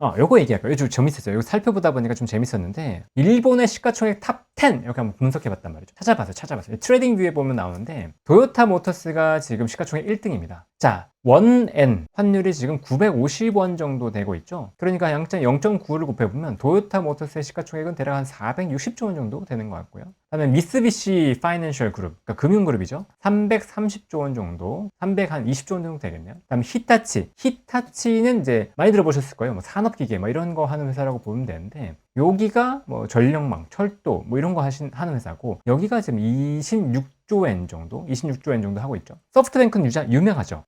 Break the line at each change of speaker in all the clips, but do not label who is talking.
요거 얘기할까요? 요즘 재밌었어요. 이거 살펴보다 보니까 좀 재밌었는데, 일본의 시가총액 탑 10 이렇게 한번 분석해봤단 말이죠. 찾아봤어요. 트레이딩 뷰에 보면 나오는데, 도요타 모터스가 지금 시가총액 1등입니다. 자, 1N 환율이 지금 950원 정도 되고 있죠. 그러니까 양자 0.9를 곱해보면 도요타 모터스의 시가총액은 대략 한 460조 원 정도 되는 것 같고요. 그다음에 미쓰비시 파이낸셜 그룹, 그러니까 금융그룹이죠. 330조 원 정도, 320조 원 정도 되겠네요. 그다음에 히타치는 이제 많이 들어보셨을 거예요. 뭐 산업기계 뭐 이런 거 하는 회사라고 보면 되는데, 여기가 뭐 전력망, 철도 뭐 이런 거 하는 회사고, 여기가 지금 26조 엔 정도, 26조 엔 정도 하고 있죠. 소프트뱅크는 유명하죠.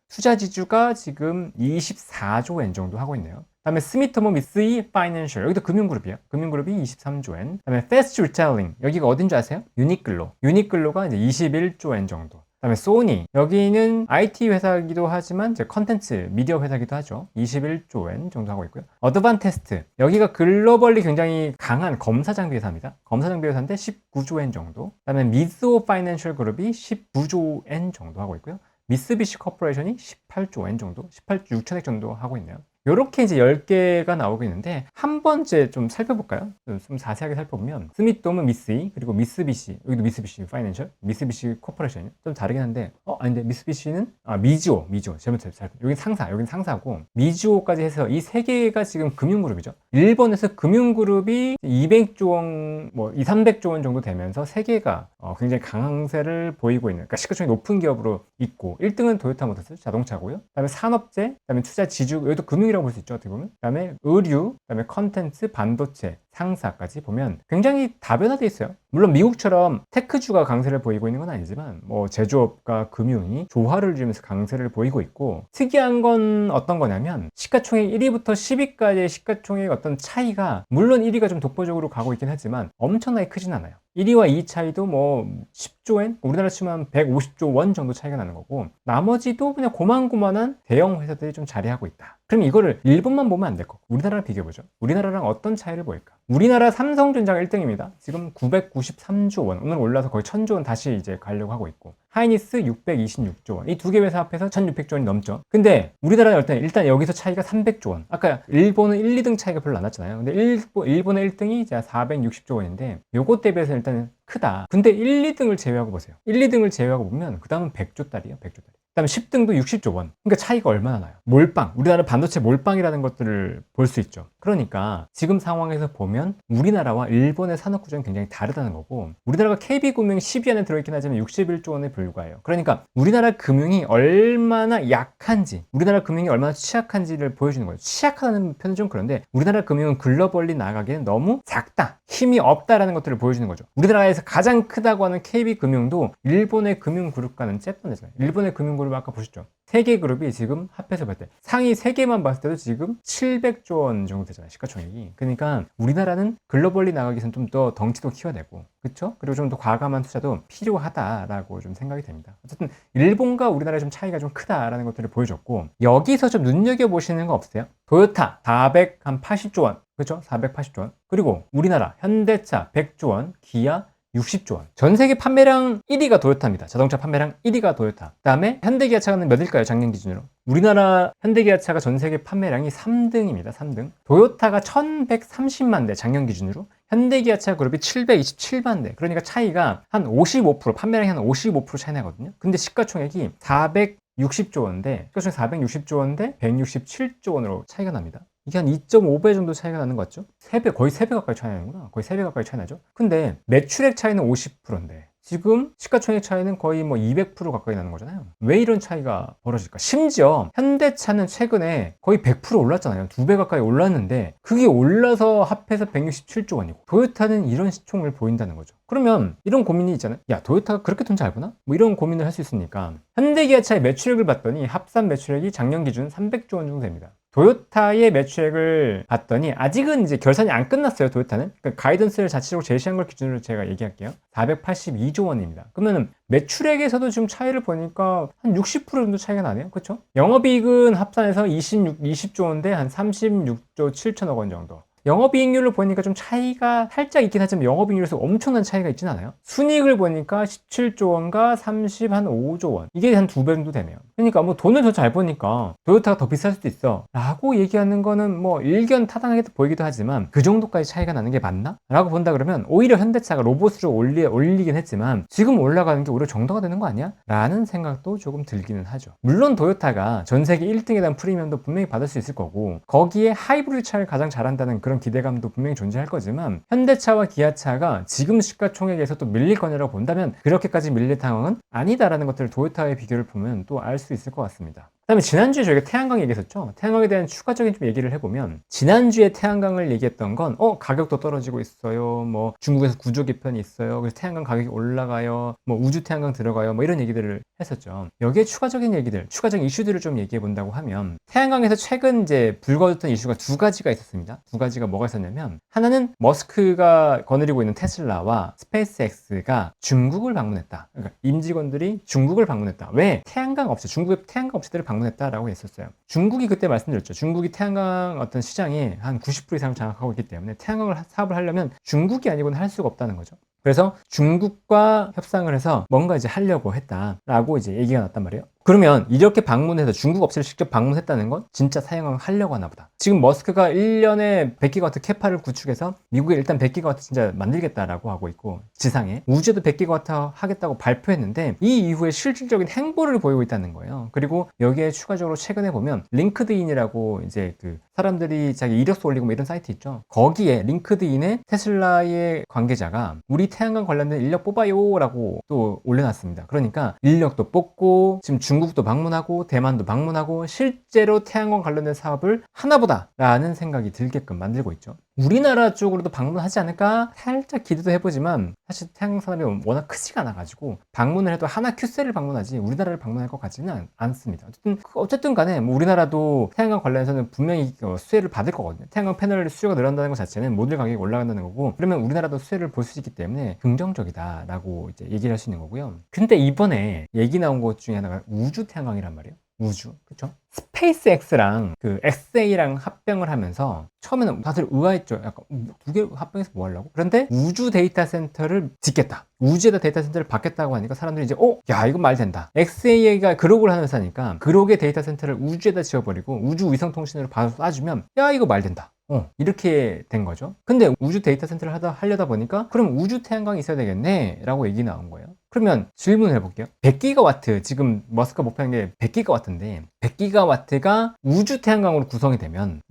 투자지주가 지금 24조 엔 정도 하고 있네요. 그다음에 스미토모 미쓰이 파이낸셜, 여기도 금융그룹이에요. 금융그룹이 23조 엔. 그다음에 패스트 리테일링, 여기가 어딘 줄 아세요? 유니클로가 이제 21조 엔 정도. 그다음에 소니, 여기는 IT 회사이기도 하지만 이제 컨텐츠 미디어 회사이기도 하죠. 21조 엔 정도 하고 있고요. 어드반테스트, 여기가 글로벌리 굉장히 강한 검사 장비 회사입니다. 검사 장비 회사인데 19조 엔 정도. 그다음에 미쓰오 파이낸셜 그룹이 19조 엔 정도 하고 있고요. 미쓰비시 코퍼레이션이 18조 엔 정도, 18조 6천억 정도 하고 있네요. 이렇게 이제 10개가 나오고 있는데, 한 번째 좀 살펴볼까요? 좀 자세하게 살펴보면, 스미토모 미쓰이, 그리고 미쓰비시, 여기도 미쓰비시 파이낸셜, 미쓰비시 코퍼레이션이 좀 다르긴 한데, 아닌데, 미쓰비시는, 미즈오, 잘못했어요. 여긴 상사고, 미즈오까지 해서 이 세 개가 지금 금융그룹이죠. 일본에서 금융그룹이 200조 원, 뭐, 300조 원 정도 되면서 세 개가 굉장히 강세를 보이고 있는, 그러니까 시가총액이 높은 기업으로 있고, 1등은 도요타 모터스, 자동차고요. 그 다음에 산업재, 그 다음에 투자지주, 여기도 금융이라고 볼 수 있죠, 어떻게 보면. 그 다음에 의류, 그 다음에 컨텐츠, 반도체, 상사까지 보면 굉장히 다변화되어 있어요. 물론 미국처럼 테크주가 강세를 보이고 있는 건 아니지만, 뭐 제조업과 금융이 조화를 이루면서 강세를 보이고 있고, 특이한 건 어떤 거냐면, 시가총액 1위부터 10위까지의 시가총액 어떤 차이가, 물론 1위가 좀 독보적으로 가고 있긴 하지만 엄청나게 크진 않아요. 1위와 2위 차이도 뭐 10조엔, 우리나라 치면 150조 원 정도 차이가 나는 거고, 나머지도 그냥 고만고만한 대형 회사들이 좀 자리하고 있다. 그럼 이거를 일본만 보면 안 될 거고, 우리나라를 비교해보죠. 우리나라랑 어떤 차이를 보일까? 우리나라 삼성전자가 1등입니다. 지금 993조 원, 오늘 올라서 거의 1000조 원 다시 이제 가려고 하고 있고, 하이니스 626조 원, 이 두 개 회사 합해서 1600조 원이 넘죠. 근데 우리나라는 일단 여기서 차이가 300조 원. 아까 일본은 1, 2등 차이가 별로 안 났잖아요. 근데 일본의 1등이 이제 460조 원인데, 요것 대비해서 일단은 크다. 근데 1, 2등을 제외하고 보세요. 1, 2등을 제외하고 보면 그 다음은 100조짜리예요. 100조짜리. 그 다음에 10등도 60조 원. 그러니까 차이가 얼마나 나요? 몰빵. 우리나라 반도체 몰빵이라는 것들을 볼 수 있죠. 그러니까 지금 상황에서 보면 우리나라와 일본의 산업 구조는 굉장히 다르다는 거고, 우리나라가 KB금융이 10위 안에 들어있긴 하지만 61조 원에 불과해요. 그러니까 우리나라 금융이 얼마나 약한지, 우리나라 금융이 얼마나 취약한지를 보여주는 거예요. 취약하다는 표현은 좀 그런데, 우리나라 금융은 글로벌리 나가기에는 너무 작다, 힘이 없다라는 것들을 보여주는 거죠. 우리나라에서 가장 크다고 하는 KB금융도 일본의 금융그룹과는 잽도 되잖아요. 일본의 금융그룹 아까 보셨죠? 3개 그룹이 지금 합해서 봤을 때 상위 3개만 봤을 때도 지금 700조 원 정도 되잖아요, 시가총액이. 그러니까 우리나라는 글로벌리 나가기 위해서는 좀 더 덩치도 키워내고, 그쵸? 그리고 좀 더 과감한 투자도 필요하다라고 좀 생각이 됩니다. 어쨌든 일본과 우리나라의 좀 차이가 좀 크다라는 것들을 보여줬고, 여기서 좀 눈여겨보시는 거 없어요? 도요타 480조 원, 그렇죠? 480조 원. 그리고 우리나라 현대차 100조 원, 기아 60조 원. 전 세계 판매량 1위가 도요타입니다. 자동차 판매량 1위가 도요타. 그 다음에 현대기아차는 몇일까요? 작년 기준으로. 우리나라 현대기아차가 전 세계 판매량이 3등입니다. 3등. 도요타가 1130만 대 작년 기준으로. 현대기아차 그룹이 727만 대. 그러니까 차이가 한 55%, 판매량이 한 55% 차이 나거든요. 근데 시가총액이 460조 원인데, 시가총액 460조 원인데 167조 원으로 차이가 납니다. 이게 한 2.5배 정도 차이가 나는 것 같죠? 3배, 거의 3배 가까이 차이 나는구나. 거의 3배 가까이 차이 나죠? 근데 매출액 차이는 50%인데 지금 시가총액 차이는 거의 뭐 200% 가까이 나는 거잖아요. 왜 이런 차이가 벌어질까? 심지어 현대차는 최근에 거의 100% 올랐잖아요. 2배 가까이 올랐는데 그게 올라서 합해서 167조 원이고, 도요타는 이런 시총을 보인다는 거죠. 그러면 이런 고민이 있잖아요. 야, 도요타가 그렇게 돈 잘 버나? 뭐 이런 고민을 할 수 있으니까, 현대기아차의 매출액을 봤더니 합산 매출액이 작년 기준 300조 원 정도 됩니다. 도요타의 매출액을 봤더니 아직은 이제 결산이 안 끝났어요. 도요타는. 그러니까 가이던스를 자체적으로 제시한 걸 기준으로 제가 얘기할게요. 482조 원입니다. 그러면 매출액에서도 지금 차이를 보니까 한 60% 정도 차이가 나네요. 그렇죠? 영업이익은 합산해서 20조 원인데 한 36조 7천억 원 정도. 영업이익률을 보니까 좀 차이가 살짝 있긴 하지만 영업이익률에서 엄청난 차이가 있진 않아요. 순이익을 보니까 17조 원과 35조 원. 이게 한 2배 정도 되네요. 그러니까 뭐 돈을 더 잘 버니까 도요타가 더 비쌀 수도 있어 라고 얘기하는 거는 뭐 일견 타당하게 보이기도 하지만 그 정도까지 차이가 나는 게 맞나? 라고 본다 그러면 오히려 현대차가 로봇으로 올리긴 했지만 지금 올라가는 게 오히려 정도가 되는 거 아니야? 라는 생각도 조금 들기는 하죠. 물론 도요타가 전 세계 1등에 대한 프리미엄도 분명히 받을 수 있을 거고 거기에 하이브리드 차를 가장 잘한다는 그런 기대감도 분명히 존재할 거지만 현대차와 기아차가 지금 시가총액에서 또 밀릴 거냐라고 본다면 그렇게까지 밀릴 상황은 아니다라는 것들을 도요타의 비교를 보면 또 알 수 있을 것 같습니다. 그 다음에 지난주에 저희가 태양광 얘기했었죠. 태양광에 대한 추가적인 좀 얘기를 해보면 지난주에 태양광을 얘기했던 건 가격도 떨어지고 있어요. 뭐 중국에서 구조 개편이 있어요. 그래서 태양광 가격이 올라가요. 뭐 우주 태양광 들어가요. 뭐 이런 얘기들을 했었죠. 여기에 추가적인 얘기들, 추가적인 이슈들을 좀 얘기해 본다고 하면 태양광에서 최근 이제 불거졌던 이슈가 두 가지가 있었습니다. 두 가지가 뭐가 있었냐면 하나는 머스크가 거느리고 있는 테슬라와 스페이스X가 중국을 방문했다. 그러니까 임직원들이 중국을 방문했다. 왜? 태양광 업체, 중국의 태양광 업체들을 방문했다라고 했었어요. 중국이 그때 말씀드렸죠. 중국이 태양광 어떤 시장이 한 90% 이상을 장악하고 있기 때문에 태양광을 사업을 하려면 중국이 아니고는 할 수가 없다는 거죠. 그래서 중국과 협상을 해서 뭔가 이제 하려고 했다라고 이제 얘기가 났단 말이에요. 그러면 이렇게 방문해서 중국 업체를 직접 방문했다는 건 진짜 사용을 하려고 하나 보다. 지금 머스크가 1년에 100기가와트 캐파를 구축해서 미국에 일단 100기가와트 진짜 만들겠다라고 하고 있고 지상에 우주에도 100기가와트 하겠다고 발표했는데 이 이후에 실질적인 행보를 보이고 있다는 거예요. 그리고 여기에 추가적으로 최근에 보면 링크드인이라고 이제 그 사람들이 자기 이력서 올리고 뭐 이런 사이트 있죠. 거기에 링크드인에 테슬라의 관계자가 우리 태양광 관련된 인력 뽑아요 라고 또 올려놨습니다. 그러니까 인력도 뽑고 지금 중국도 방문하고 대만도 방문하고 실제로 태양광 관련된 사업을 하나보다 라는 생각이 들게끔 만들고 있죠. 우리나라 쪽으로도 방문하지 않을까 살짝 기대도 해보지만 사실 태양광 산업이 워낙 크지가 않아가지고 방문을 해도 하나 큐셀을 방문하지 우리나라를 방문할 것 같지는 않습니다. 어쨌든 간에 뭐 우리나라도 태양광 관련해서는 분명히 수혜를 받을 거거든요. 태양광 패널 수요가 늘어난다는 것 자체는 모듈 가격이 올라간다는 거고 그러면 우리나라도 수혜를 볼 수 있기 때문에 긍정적이다라고 이제 얘기를 할 수 있는 거고요. 근데 이번에 얘기 나온 것 중에 하나가 우주 태양광이란 말이에요. 우주, 그쵸? 스페이스X랑 그 XA랑 합병을 하면서 처음에는 다들 의아했죠. 약간 두 개 합병해서 뭐 하려고? 그런데 우주 데이터 센터를 짓겠다. 우주에다 데이터 센터를 받겠다고 하니까 사람들이 이제 야 이건 말 된다. XA가 그록을 하는 회사니까 그록의 데이터 센터를 우주에다 지어버리고 우주 위성 통신으로 받아서 쏴주면 야 이거 말 된다. 이렇게 된 거죠. 근데 우주 데이터 센터를 하려다 보니까 그럼 우주 태양광이 있어야 되겠네 라고 얘기 나온 거예요. 그러면 질문을 해볼게요. 100기가와트 지금 머스크가 목표한 게 100기가와트인데 100기가와트가 우주 태양광으로 구성이 되면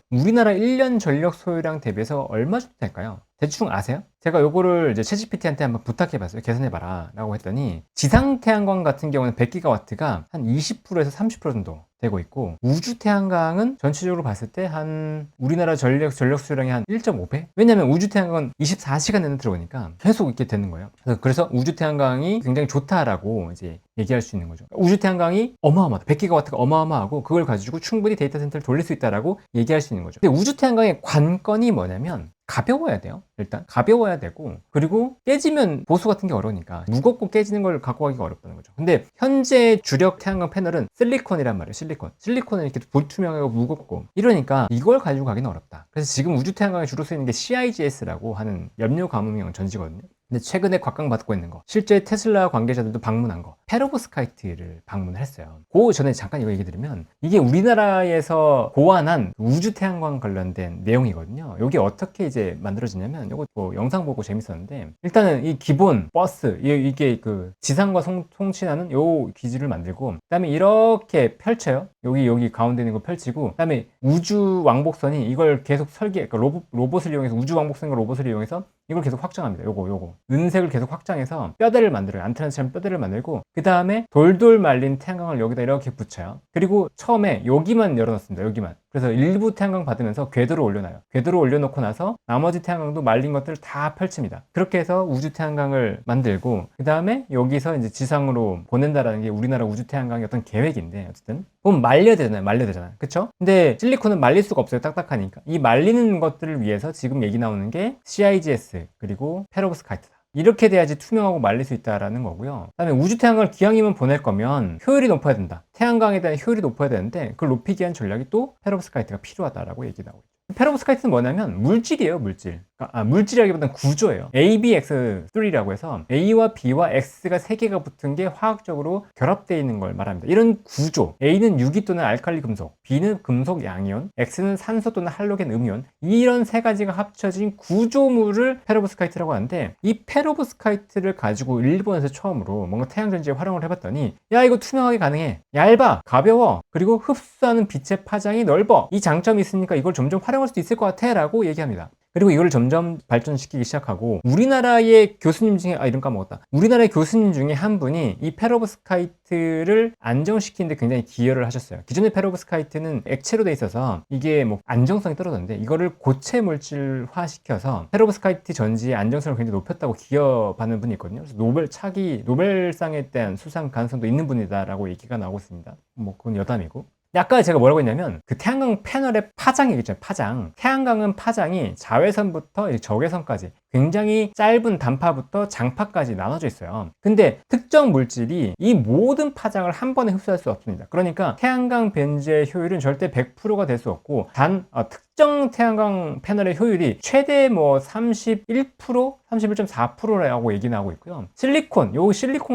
우리나라 1년 전력 소요량 대비해서 얼마 정도 될까요? 대충 아세요? 제가 요거를 이제 챗GPT한테 한번 부탁해봤어요. 계산해봐라 라고 했더니 지상 태양광 같은 경우는 100기가와트가 한 20%에서 30% 정도 되고 있고 우주 태양광은 전체적으로 봤을 때 한 우리나라 전력 수요량의 한 1.5배? 왜냐면 우주 태양광은 24시간 내내 들어오니까 계속 있게 되는 거예요. 그래서 우주 태양광이 굉장히 좋다라고 이제 얘기할 수 있는 거죠. 우주 태양광이 어마어마하다. 100기가와트가 어마어마하고 그걸 가지고 충분히 데이터 센터를 돌릴 수 있다라고 얘기할 수 있는 거죠. 근데 우주 태양광의 관건이 뭐냐면 가벼워야 돼요. 일단 가벼워야 되고 그리고 깨지면 보수 같은 게 어려우니까 무겁고 깨지는 걸 갖고 가기가 어렵다는 거죠. 근데 현재 주력 태양광 패널은 실리콘이란 말이에요. 실리콘은 이렇게 불투명하고 무겁고 이러니까 이걸 가지고 가기는 어렵다. 그래서 지금 우주 태양광에 주로 쓰이는 게 CIGS라고 하는 염료 가무용 전지거든요. 근데 최근에 곽강받고 있는 거 실제 테슬라 관계자들도 방문한 거 페로브스카이트를 방문을 했어요. 그 전에 잠깐 이거 얘기 드리면 이게 우리나라에서 고안한 우주 태양광 관련된 내용이거든요. 이게 어떻게 이제 만들어지냐면 이거 뭐 영상 보고 재밌었는데 일단은 이 기본 버스 이게 그 지상과 통신하는 요 기지를 만들고 그다음에 이렇게 펼쳐요. 여기 가운데 있는 거 펼치고 그다음에 우주 왕복선이 이걸 계속 그러니까 로봇을 이용해서 우주 왕복선과 로봇을 이용해서 이걸 계속 확장합니다. 요거 은색을 계속 확장해서 뼈대를 만들어요. 안테나처럼 뼈대를 만들고 그 다음에 돌돌 말린 태양광을 여기다 이렇게 붙여요. 그리고 처음에 여기만 열어놨습니다. 여기만. 그래서 일부 태양광 받으면서 궤도를 올려놔요. 궤도를 올려놓고 나서 나머지 태양광도 말린 것들을 다 펼칩니다. 그렇게 해서 우주 태양광을 만들고 그 다음에 여기서 이제 지상으로 보낸다라는 게 우리나라 우주 태양광의 어떤 계획인데 어쨌든 보면 말려야 되잖아요. 그쵸? 근데 실리콘은 말릴 수가 없어요. 딱딱하니까. 이 말리는 것들을 위해서 지금 얘기 나오는 게 CIGS 그리고 페로브스카이트다. 이렇게 돼야지 투명하고 말릴 수 있다라는 거고요. 그 다음에 우주 태양광을 기왕이면 보낼 거면 효율이 높아야 된다. 태양광에 대한 효율이 높아야 되는데 그걸 높이기 위한 전략이 또 페로브스카이트가 필요하다라고 얘기 나오고 있죠. 페로브스카이트는 뭐냐면 물질이에요, 물질. 물질이라기보다는 구조예요. ABX3라고 해서 A와 B와 X가 3개가 붙은 게 화학적으로 결합되어 있는 걸 말합니다. 이런 구조. A는 유기 또는 알칼리 금속, B는 금속 양이온, X는 산소 또는 할로겐 음이온. 이런 세 가지가 합쳐진 구조물을 페로브스카이트라고 하는데, 이 페로브스카이트를 가지고 일본에서 처음으로 뭔가 태양전지에 활용을 해봤더니, 야, 이거 투명하게 가능해. 얇아, 가벼워, 그리고 흡수하는 빛의 파장이 넓어. 이 장점이 있으니까 이걸 점점 활용할 수 있을 것 같아 라고 얘기합니다. 그리고 이걸 점점 발전시키기 시작하고, 우리나라의 교수님 중에 이름 까먹었다. 우리나라의 교수님 중에 한 분이 이 페로브스카이트를 안정시키는데 굉장히 기여를 하셨어요. 기존의 페로브스카이트는 액체로 돼 있어서 이게 뭐 안정성이 떨어졌는데, 이거를 고체 물질화 시켜서 페로브스카이트 전지의 안정성을 굉장히 높였다고 기여받는 분이 있거든요. 그래서 노벨상에 대한 수상 가능성도 있는 분이다라고 얘기가 나오고 있습니다. 뭐 그건 여담이고. 아까 제가 뭐라고 했냐면, 그 태양광 패널의 파장이 있잖아요, 파장. 태양광은 파장이 자외선부터 적외선까지 굉장히 짧은 단파부터 장파까지 나눠져 있어요. 근데 특정 물질이 이 모든 파장을 한 번에 흡수할 수 없습니다. 그러니까 태양광 벤즈의 효율은 절대 100%가 될 수 없고, 특정 태양광 패널의 효율이 최대 뭐 31%, 31.4%라고 얘기 나오고 있고요. 실리콘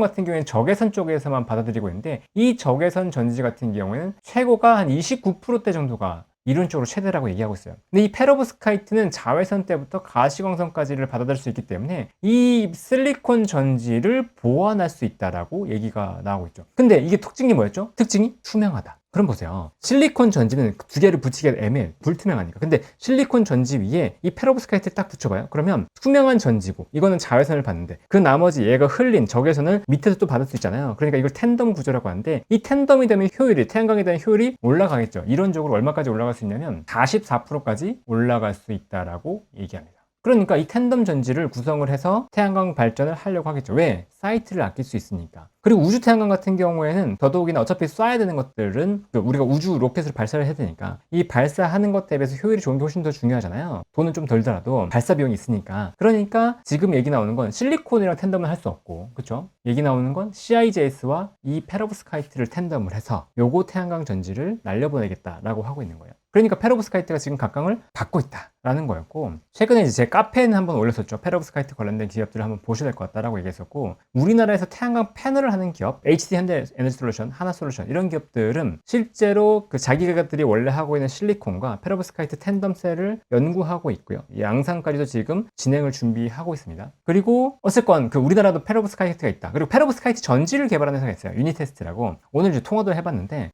같은 경우에는 적외선 쪽에서만 받아들이고 있는데, 이 적외선 전지 같은 경우에는 최고가 한 29%대 정도가 이론적으로 최대라고 얘기하고 있어요. 근데 이 페로브스카이트는 자외선 때부터 가시광선까지를 받아들일 수 있기 때문에 이 실리콘 전지를 보완할 수 있다라고 얘기가 나오고 있죠. 근데 이게 특징이 뭐였죠? 특징이 투명하다. 그럼 보세요. 실리콘 전지는 두 개를 붙이기가 애매해. 불투명하니까. 근데 실리콘 전지 위에 이 페로브스카이트를 딱 붙여봐요. 그러면 투명한 전지고, 이거는 자외선을 받는데, 그 나머지 얘가 흘린 적외선을 밑에서 또 받을 수 있잖아요. 그러니까 이걸 텐덤 구조라고 하는데, 이 텐덤이 되면 태양광에 대한 효율이 올라가겠죠. 이론적으로 얼마까지 올라갈 수 있냐면 44%까지 올라갈 수 있다라고 얘기합니다. 그러니까 이 텐덤 전지를 구성을 해서 태양광 발전을 하려고 하겠죠. 왜? 사이트를 아낄 수 있으니까. 그리고 우주 태양광 같은 경우에는 더더욱이나 어차피 쏴야 되는 것들은 우리가 우주 로켓을 발사를 해야 되니까, 이 발사하는 것 대비해서 효율이 좋은 게 훨씬 더 중요하잖아요. 돈은 좀 덜더라도 발사 비용이 있으니까. 그러니까 지금 얘기 나오는 건 실리콘이랑 텐덤을 할 수 없고, 그쵸? 얘기 나오는 건 CIJS와 이 페로브스카이트를 텐덤을 해서 요거 태양광 전지를 날려보내겠다라고 하고 있는 거예요. 그러니까 페로브스카이트가 지금 각광을 받고 있다라는 거였고, 최근에 이제 제 카페에는 한번 올렸었죠. 페로브스카이트 관련된 기업들을 한번 보셔야 될 것 같다라고 얘기했었고, 우리나라에서 태양광 패널을 하는 기업, HD 현대에너지솔루션, 하나솔루션, 이런 기업들은 실제로 그 자기들이 원래 하고 있는 실리콘과 페로브스카이트 텐덤셀을 연구하고 있고요. 양산까지도 지금 진행을 준비하고 있습니다. 그리고 어쨌건 그 우리나라도 페로브스카이트가 있다. 그리고 페로브스카이트 전지를 개발하는 회사가 있어요. 유니테스트라고. 오늘 이제 통화도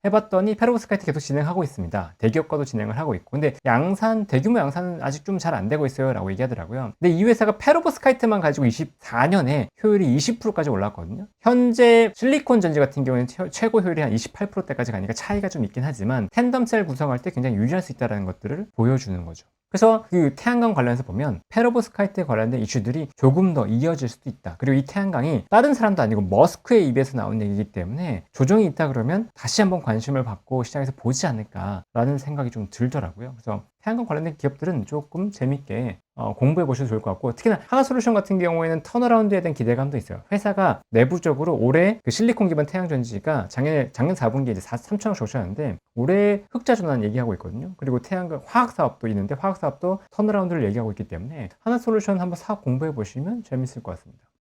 해봤더니 페로브스카이트 계속 진행하고 있습니다. 대기업과도 진행을 하고 있고, 근데 대규모 양산은 아직 좀 잘 안 되고 있어요 라고 얘기하더라고요. 근데 이 회사가 페로브스카이트만 가지고 24년에 효율이 20%까지 올랐거든요. 현재 실리콘 전지 같은 경우에는 최고 효율이 한 28%대까지 가니까 차이가 좀 있긴 하지만, 텐덤셀 구성할 때 굉장히 유리할 수 있다는 것들을 보여주는 거죠. 그래서 그 태양광 관련해서 보면 페로브스카이트에 관련된 이슈들이 조금 더 이어질 수도 있다. 그리고 이 태양광이 다른 사람도 아니고 머스크의 입에서 나온 얘기이기 때문에 조정이 있다 그러면 다시 한번 관심을 받고 시장에서 보지 않을까라는 생각이 좀 들더라고요. 그래서 태양광 관련된 기업들은 조금 재밌게 공부해 보셔도 좋을 것 같고, 특히나 하나솔루션 같은 경우에는 턴어라운드에 대한 기대감도 있어요. 회사가 내부적으로 올해 그 실리콘 기반 태양전지가 작년 4분기에 이제 3천억 적자였는데, 올해 흑자 전환 얘기하고 있거든요. 그리고 태양광 화학 사업도 있는데, 화학 사업도 턴어라운드를 얘기하고 있기 때문에 하나솔루션 한번 사업 공부해 보시면 재밌을 것 같습니다.